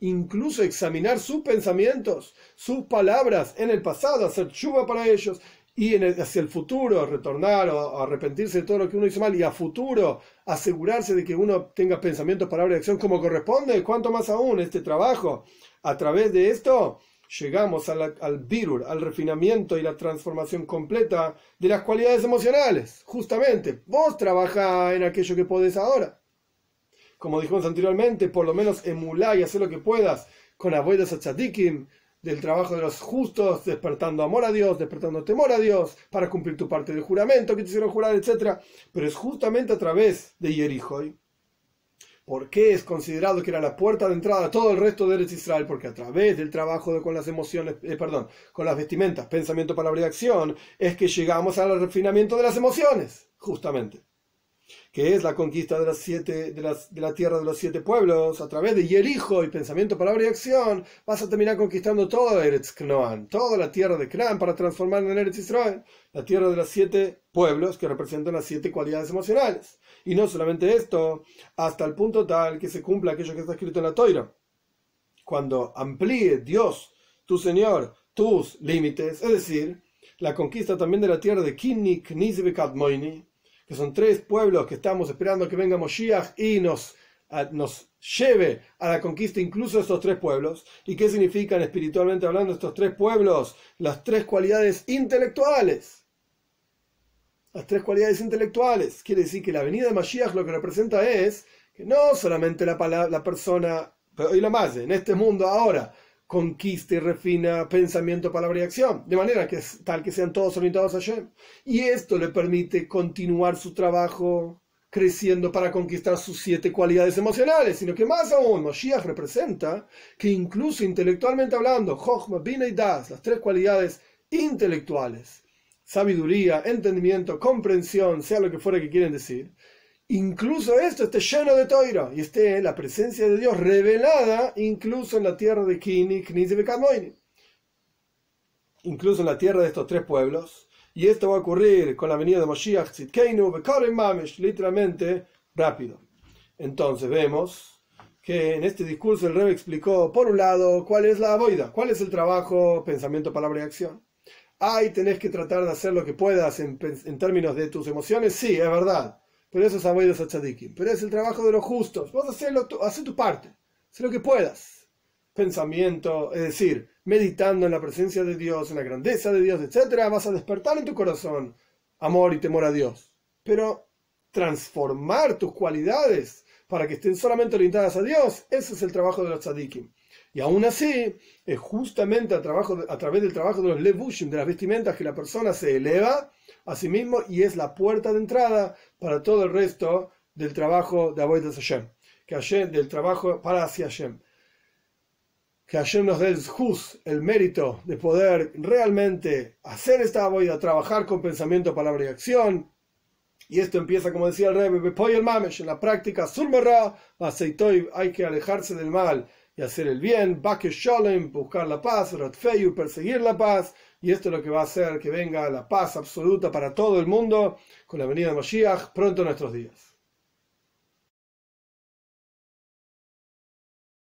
incluso examinar sus pensamientos, sus palabras en el pasado, hacer chuva para ellos, y hacia el futuro retornar o arrepentirse de todo lo que uno hizo mal, y a futuro asegurarse de que uno tenga pensamientos, palabras y acción como corresponde, cuanto más aún este trabajo. A través de esto llegamos al birur, al refinamiento y la transformación completa de las cualidades emocionales. Justamente, vos trabajás en aquello que podés ahora. Como dijimos anteriormente, por lo menos emular y hacer lo que puedas con avodas a tzadikim, del trabajo de los justos, despertando amor a Dios, despertando temor a Dios, para cumplir tu parte del juramento que te hicieron jurar, etc. Pero es justamente a través de Yerihoy. ¿Por qué es considerado que era la puerta de entrada a todo el resto de Eretz Israel? Porque a través del trabajo con las emociones, con las vestimentas, pensamiento, palabra y acción, es que llegamos al refinamiento de las emociones, justamente. que es la conquista de la tierra de los 7 pueblos, a través de Jericho y pensamiento, palabra y acción, vas a terminar conquistando toda Eretz Knoan, toda la tierra de Canaán, para transformarla en Eretz Israel, la tierra de los 7 pueblos que representan las 7 cualidades emocionales. Y no solamente esto, hasta el punto tal que se cumpla aquello que está escrito en la Toira. Cuando amplíe Dios, tu Señor, tus límites, es decir, la conquista también de la tierra de Kinni, Kniz y Kadmoini, que son 3 pueblos que estamos esperando que venga Moshiach y nos lleve a la conquista incluso de estos 3 pueblos. ¿Y qué significan espiritualmente hablando estos 3 pueblos? Las 3 cualidades intelectuales. Las 3 cualidades intelectuales. Quiere decir que la venida de Mashiach lo que representa es que no solamente la persona, pero y la más en este mundo ahora, conquista y refina pensamiento, palabra y acción, de manera que tal que sean todos orientados a Hashem. Y esto le permite continuar su trabajo creciendo para conquistar sus 7 cualidades emocionales, sino que más aún, Moshiach representa que incluso intelectualmente hablando, Chochma, Bina y Das, las 3 cualidades intelectuales, sabiduría, entendimiento, comprensión, sea lo que fuera que quieren decir, incluso esto esté lleno de Toira y esté la presencia de Dios revelada incluso en la tierra de Kini, Kniz y Kadmoini, incluso en la tierra de estos 3 pueblos. Y esto va a ocurrir con la venida de Moshiach Tzidkeinu Bekarem Mamesh, literalmente rápido. Entonces vemos que en este discurso el Rebbe explicó, por un lado, cuál es la avoida, cuál es el trabajo, pensamiento, palabra y acción. Tenés que tratar de hacer lo que puedas en términos de tus emociones, sí, es verdad. Pero eso es avodas a tzadikim. Pero es el trabajo de los justos. Vos haz tu parte. Haz lo que puedas. Pensamiento, es decir, meditando en la presencia de Dios, en la grandeza de Dios, etc. Vas a despertar en tu corazón amor y temor a Dios. Pero transformar tus cualidades para que estén solamente orientadas a Dios, ese es el trabajo de los tzadikim. Y aún así, es justamente a través del trabajo de los levushim, de las vestimentas, que la persona se eleva a sí mismo y es la puerta de entrada para todo el resto del trabajo de Avodas Hashem, del trabajo para hacia Hashem. Que Hashem nos dé el mérito de poder realmente hacer esta avoda, trabajar con pensamiento, palabra y acción. Y esto empieza, como decía el Rebbe, Bepoy el Mamesh, en la práctica, Sulmara, Aceitoy, hay que alejarse del mal y hacer el bien, Bakesh Sholem, buscar la paz, Rotfeyu, perseguir la paz. Y esto es lo que va a hacer que venga la paz absoluta para todo el mundo con la venida de Mashiach pronto en nuestros días.